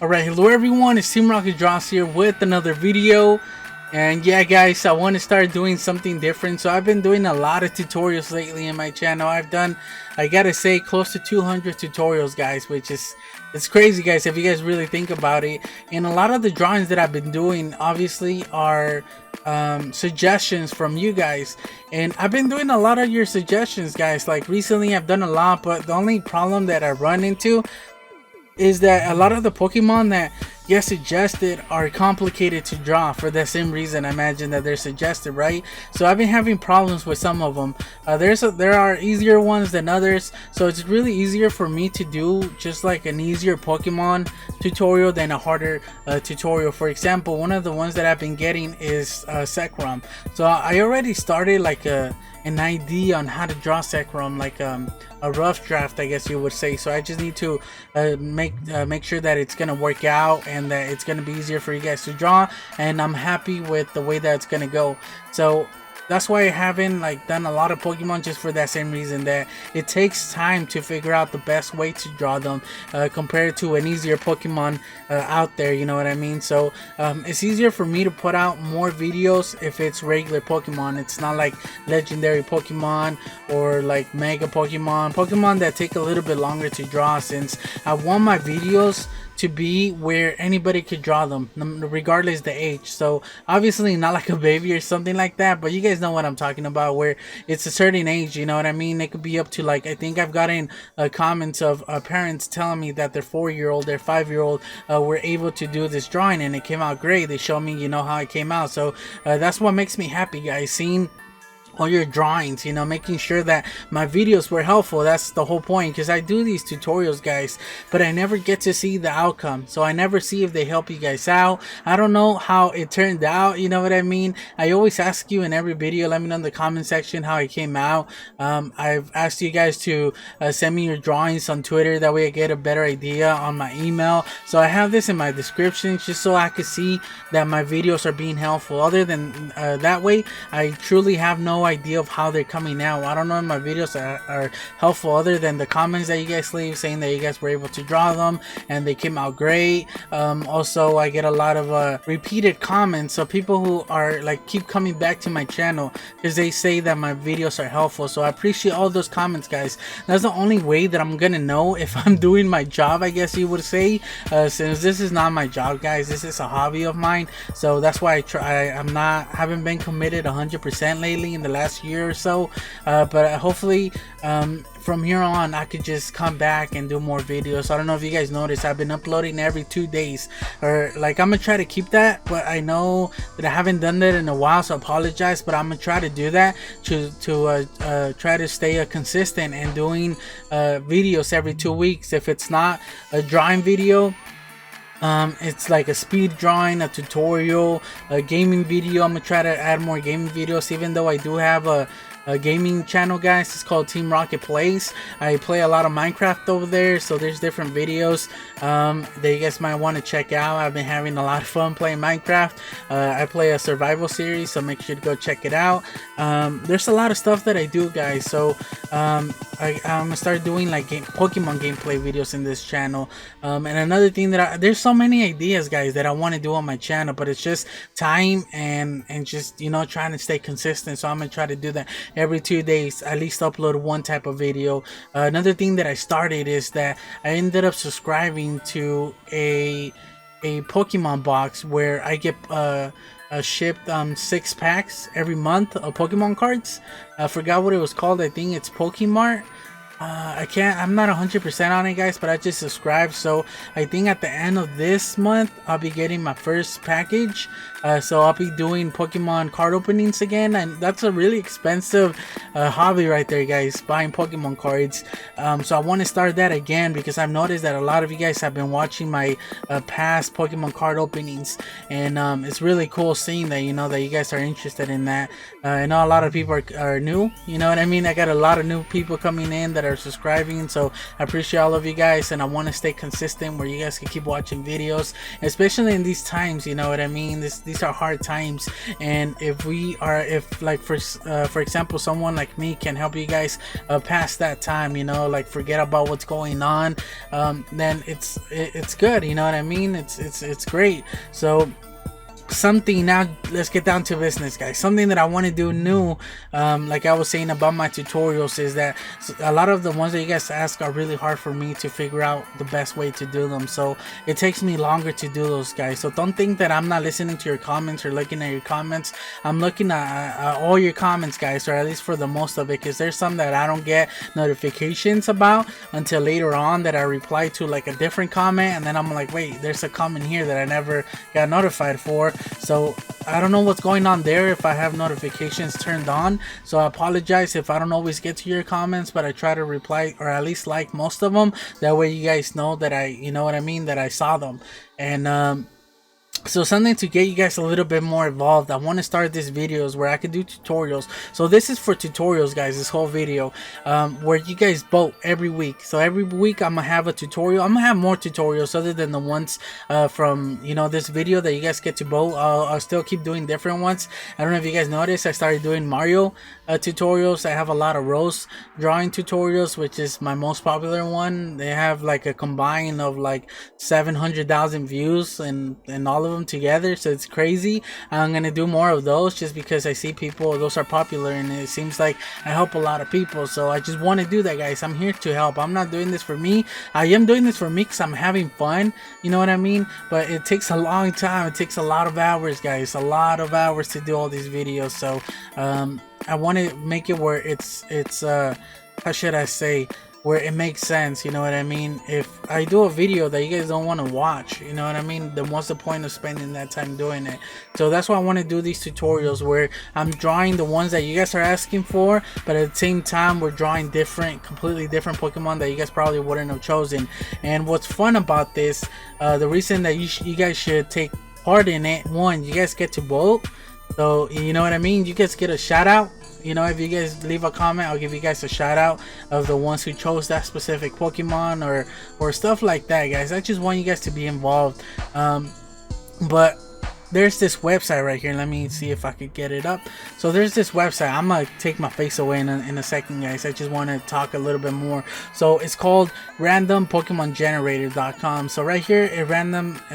Alright, hello everyone, it's Team Rocket Draws here with another video. And yeah guys, I want to start doing something different. So I've been doing a lot of tutorials lately in my channel. I've done, I gotta say, close to 200 tutorials guys, which is, it's crazy guys if you guys really think about it. And a lot of the drawings that I've been doing obviously are suggestions from you guys, and I've been doing a lot of your suggestions guys. Like recently I've done a lot, but the only problem that I run into is that a lot of the Pokemon that get suggested are complicated to draw for the same reason I imagine that they're suggested, right? So I've been having problems with some of them. There are easier ones than others, so it's really easier for me to do just like an easier Pokemon tutorial than a harder tutorial. For example, one of the ones that I've been getting is Zekrom. So I already started like an idea on how to draw Zekrom, like a rough draft I guess you would say. So I just need to make sure that it's gonna work out and that it's gonna be easier for you guys to draw, and I'm happy with the way that it's gonna go. So that's why I haven't like done a lot of Pokemon, just for that same reason, that it takes time to figure out the best way to draw them compared to an easier Pokemon out there, you know what I mean? So it's easier for me to put out more videos if it's regular Pokemon. It's not like legendary Pokemon or like mega Pokemon that take a little bit longer to draw, since I want my videos to be where anybody could draw them regardless the age. So obviously not like a baby or something like that, but you guys know what I'm talking about, where it's a certain age, you know what I mean? It could be up to, like, I think I've gotten comments of parents telling me that their 4-year-old, their 5-year-old were able to do this drawing and it came out great. They show me, you know, how it came out. So that's what makes me happy guys, seeing all your drawings, you know, making sure that my videos were helpful. That's the whole point, because I do these tutorials guys, but I never get to see the outcome. So I never see if they help you guys out. I don't know how it turned out, you know what I mean? I always ask you in every video, let me know in the comment section how it came out. I've asked you guys to send me your drawings on Twitter, that way I get a better idea on my email. So I have this in my description just so I can see that my videos are being helpful. Other than that way, I truly have no idea of how they're coming out. I don't know if my videos are helpful, other than the comments that you guys leave saying that you guys were able to draw them and they came out great. Also, I get a lot of repeated comments, so people who are like keep coming back to my channel because they say that my videos are helpful. So I appreciate all those comments guys. That's the only way that I'm gonna know if I'm doing my job, I guess you would say, since this is not my job guys, this is a hobby of mine. So that's why haven't been committed 100% lately in the last year or so, but hopefully from here on I could just come back and do more videos. I don't know if you guys noticed, I've been uploading every 2 days, or like I'm gonna try to keep that, but I know that I haven't done that in a while, so I apologize, but I'm gonna try to do that to try to stay consistent and doing videos every 2 weeks. If it's not a drawing video, it's like a speed drawing, a tutorial, a gaming video. I'm gonna try to add more gaming videos, even though I do have a gaming channel guys. It's called Team Rocket Plays. I play a lot of Minecraft over there, so there's different videos that you guys might want to check out. I've been having a lot of fun playing Minecraft. I play a survival series, so make sure to go check it out. There's a lot of stuff that I do guys, so I'm gonna start doing like Pokemon gameplay videos in this channel. And another thing that there's so many ideas guys that I want to do on my channel, but it's just time and just, you know, trying to stay consistent. So I'm gonna try to do that every 2 days, at least upload one type of video. Another thing that I started is that I ended up subscribing to a Pokemon box where I get shipped 6 packs every month of Pokemon cards. I forgot what it was called. I think it's Pokemart. I'm not 100% on it guys, but I just subscribed. So I think at the end of this month I'll be getting my first package. So I'll be doing Pokemon card openings again, and that's a really expensive hobby right there guys, buying Pokemon cards. So I want to start that again, because I've noticed that a lot of you guys have been watching my past Pokemon card openings, and it's really cool seeing that, you know, that you guys are interested in that. I know a lot of people are new, you know what I mean? I got a lot of new people coming in that are are subscribing. So I appreciate all of you guys, and I want to stay consistent where you guys can keep watching videos, especially in these times, you know what I mean. These are hard times, and if like for example, someone like me can help you guys pass that time, you know, like forget about what's going on, then it's good, you know what I mean. It's great. So something, now let's get down to business, guys. Something that I want to do new, like I was saying about my tutorials, is that a lot of the ones that you guys ask are really hard for me to figure out the best way to do them, so it takes me longer to do those, guys. So don't think that I'm not listening to your comments or looking at your comments. I'm looking at all your comments, guys, or at least for the most of it, because there's some that I don't get notifications about until later on, that I reply to like a different comment, and then I'm like, wait, there's a comment here that I never got notified for. So I don't know what's going on there, if I have notifications turned on. So I apologize if I don't always get to your comments, but I try to reply, or at least like most of them. That way you guys know that you know what I mean, that I saw them. And so something to get you guys a little bit more involved, I want to start these videos where I can do tutorials. So this is for tutorials, guys, this whole video, where you guys vote every week. So every week I'm gonna have a tutorial. I'm gonna have more tutorials other than the ones from, you know, this video that you guys get to vote. I'll still keep doing different ones. I don't know if you guys noticed, I started doing Mario tutorials. I have a lot of Rose drawing tutorials, which is my most popular one. They have like a combine of like 700,000 views and all of them together, so it's crazy. I'm gonna do more of those just because I see people, those are popular, and it seems like I help a lot of people. So I just want to do that, guys. I'm here to help. I'm not doing this for me. I am doing this for me because I'm having fun, you know what I mean. But it takes a long time. It takes a lot of hours, guys, a lot of hours to do all these videos. So I want to make it where it's how should I say, where it makes sense, you know what I mean. If I do a video that you guys don't want to watch, you know what I mean, then what's the point of spending that time doing it? So that's why I want to do these tutorials where I'm drawing the ones that you guys are asking for, but at the same time we're drawing completely different Pokemon that you guys probably wouldn't have chosen. And what's fun about this, the reason that you guys should take part in it, one, you guys get to vote. So you know what I mean, you guys get a shout out. You know, if you guys leave a comment, I'll give you guys a shout out of the ones who chose that specific Pokemon or stuff like that, guys. I just want you guys to be involved. But there's this website right here. Let me see if I could get it up. So there's this website. I'm gonna take my face away in a second, guys. I just want to talk a little bit more. So it's called randompokemongenerator.com. So right here it randomizes,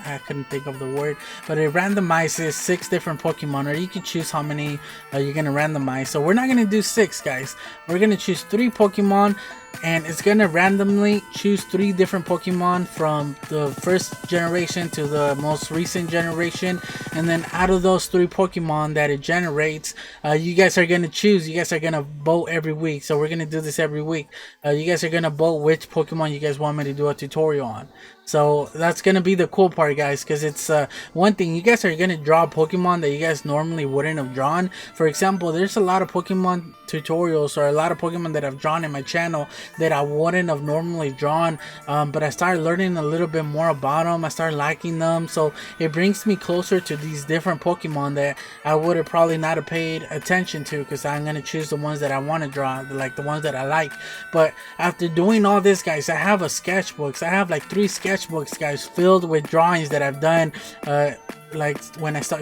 I couldn't think of the word, but it randomizes 6 different Pokemon, or you can choose how many you're gonna randomize. So we're not gonna do 6, guys. We're gonna choose 3 Pokemon, and it's gonna randomly choose 3 different Pokemon from the first generation to the most recent generation, and then out of those 3 Pokemon that it generates, you guys are gonna choose. You guys are gonna vote every week. So we're gonna do this every week. You guys are gonna vote which Pokemon you guys want me to do a tutorial on. So that's gonna be the cool part, guys, because it's one thing, you guys are gonna draw Pokemon that you guys normally wouldn't have drawn. For example, there's a lot of Pokemon tutorials, or a lot of Pokemon that I've drawn in my channel that I wouldn't have normally drawn, but I started learning a little bit more about them. I started liking them, so it brings me closer to these different Pokemon that I would have probably not have paid attention to, because I'm gonna choose the ones that I want to draw, like the ones that I like. But after doing all this, guys, I have a sketchbook. I have like 3 sketchbooks, guys, filled with drawings that I've done like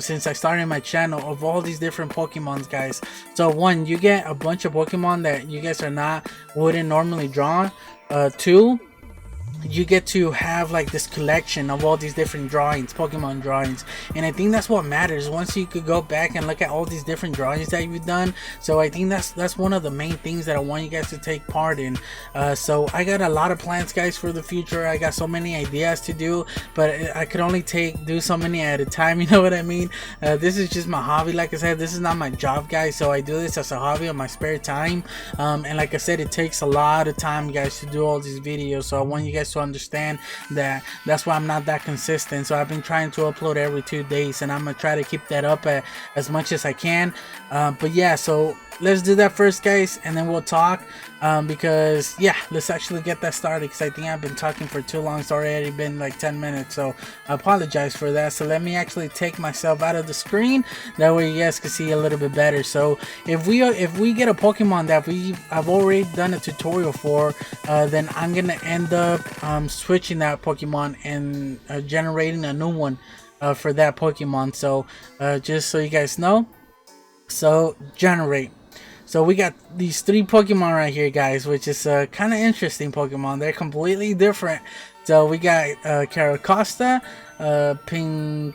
since I started my channel, of all these different Pokemons, guys. So one, you get a bunch of Pokemon that you guys wouldn't normally draw. 2, you get to have like this collection of all these different drawings, Pokemon drawings, and I think that's what matters. Once you could go back and look at all these different drawings that you've done, so I think that's one of the main things that I want you guys to take part in. So I got a lot of plans, guys, for the future. I got so many ideas to do, but I could only do so many at a time, you know what I mean. This is just my hobby. Like I said, this is not my job, guys, so I do this as a hobby on my spare time, and like I said, it takes a lot of time, guys, to do all these videos. So I want you guys to understand that. That's why I'm not that consistent. So I've been trying to upload every 2 days, and I'm gonna try to keep that up as much as I can. But yeah, so let's do that first, guys, and then we'll talk. because yeah, let's actually get that started, because I think I've been talking for too long. It's already been like 10 minutes, so I apologize for that. So let me actually take myself out of the screen, that way you guys can see a little bit better. So if we get a Pokemon that I've already done a tutorial for, then I'm gonna end up switching that Pokemon and generating a new one for that Pokemon. So just so you guys know, so generate. So we got these 3 Pokemon right here, guys, which is kind of interesting Pokemon. They're completely different. So we got Carracosta, Pinkerton,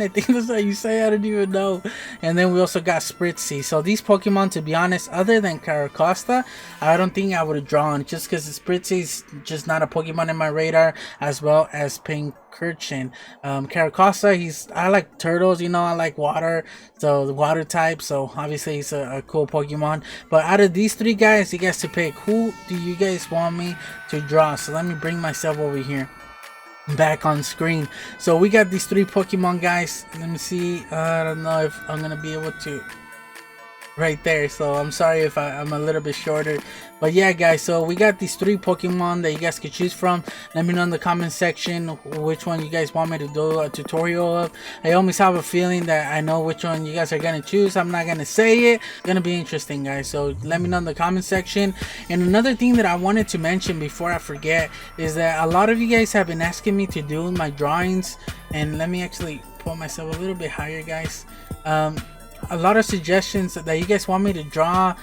I think that's how you say it, I don't even know. And then we also got Spritzee. So these Pokemon, to be honest, other than Carracosta, I don't think I would have drawn, just because Spritzee's just not a Pokemon in my radar, as well as Pinkerton. Carracosta, I like turtles, you know, I like water, so the water type, so obviously he's a cool Pokemon. But out of these 3 guys, you guys to pick, who do you guys want me to draw? So let me bring myself over here back on screen. So we got these 3 Pokemon, guys. Let me see. I don't know if I'm gonna be able to right there, so I'm sorry if I'm a little bit shorter, but yeah, guys, so we got these 3 Pokemon that you guys could choose from. Let me know in the comment section which one you guys want me to do a tutorial of. I always have a feeling that I know which one you guys are gonna choose. I'm not gonna say it. It's gonna be interesting, guys, so let me know in the comment section. And another thing that I wanted to mention before I forget is that a lot of you guys have been asking me to do my drawings, and let me actually put myself a little bit higher, guys. A lot of suggestions that you guys want me to draw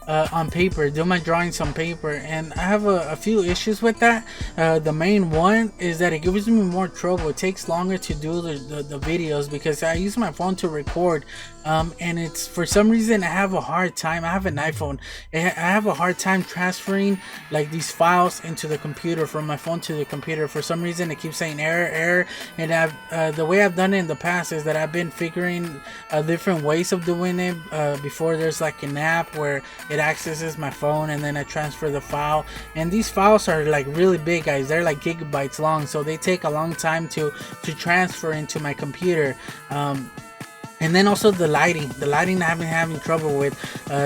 on paper, do my drawings on paper, and I have a few issues with that. The main one is that it gives me more trouble. It takes longer to do the videos because I use my phone to record, and it's, for some reason, I have a hard time. I have an iPhone. I have a hard time transferring like these files into the computer, from my phone to the computer. For some reason it keeps saying error, and the way I've done it in the past is that I've been figuring different ways of doing it. Before, there's like an app where it accesses my phone, and then I transfer the file, and these files are like really big, guys. They're like gigabytes long, so they take a long time to transfer into my computer. And then also the lighting I've been having trouble with,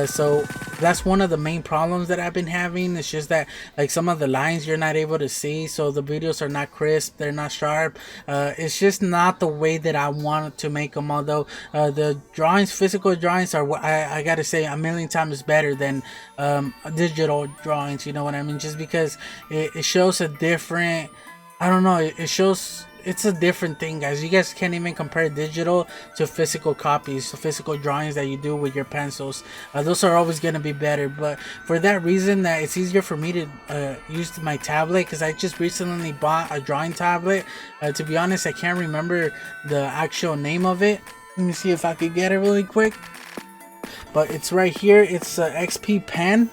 so that's one of the main problems that I've been having. It's just that like some of the lines you're not able to see, so the videos are not crisp, they're not sharp. It's just not the way that I want to make them. Although the drawings, physical drawings, are what I gotta say a million times better than digital drawings, you know what I mean? Just because it shows a different, I don't know, it shows, it's a different thing, guys. You guys can't even compare digital to physical copies, to physical drawings that you do with your pencils. Those are always going to be better, but for that reason, that it's easier for me to use my tablet, because I just recently bought a drawing tablet. To be honest, I can't remember the actual name of it. Let me see if I could get it really quick, but it's right here. It's XP Pen.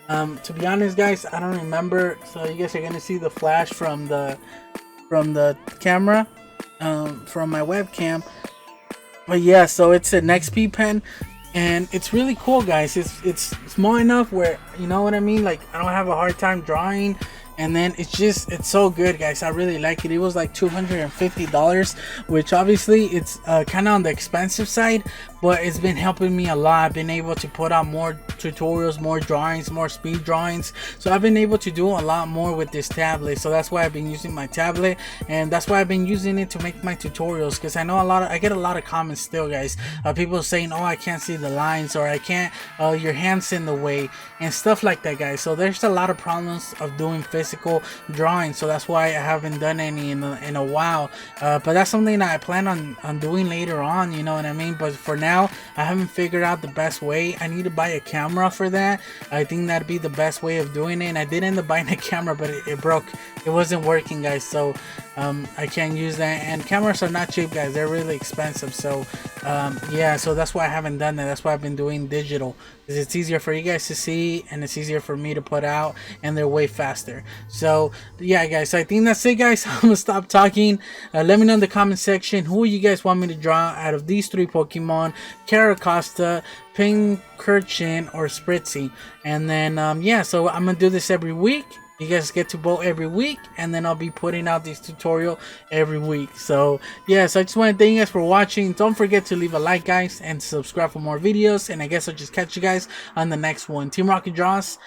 To be honest, guys, I don't remember, so you guys are going to see the flash from the camera, from my webcam. But yeah, so it's an XP Pen, and it's really cool, guys. It's small enough where, you know what I mean, like I don't have a hard time drawing. And then it's so good, guys. I really like it. It was like $250, which obviously it's kind of on the expensive side, but it's been helping me a lot. I've been able to put out more tutorials, more drawings, more speed drawings. So I've been able to do a lot more with this tablet. So that's why I've been using my tablet, and that's why I've been using it to make my tutorials, because I know I get a lot of comments still, guys. People saying, oh, I can't see the lines, or I can't, your hand's in the way, and stuff like that, guys. So there's a lot of problems of doing physical drawing, so that's why I haven't done any in a while. But that's something that I plan on doing later on, you know what I mean? But for now, I haven't figured out the best way. I need to buy a camera for that. I think that'd be the best way of doing it, and I did end up buying a camera, but it broke. It wasn't working, guys, so I can't use that. And cameras are not cheap, guys. They're really expensive. So yeah, so that's why I haven't done that. That's why I've been doing digital, because it's easier for you guys to see, and it's easier for me to put out, and they're way faster. So yeah, guys, so I think that's it, guys. I'm gonna stop talking. Let me know in the comment section who you guys want me to draw out of these 3 Pokemon: Carracosta, Pinkerton, or Spritzee. And then yeah, so I'm gonna do this every week. You guys get to vote every week, and then I'll be putting out this tutorial every week. So yes, I just want to thank you guys for watching. Don't forget to leave a like, guys, and subscribe for more videos. And I guess I'll just catch you guys on the next one. Team Rocket Draws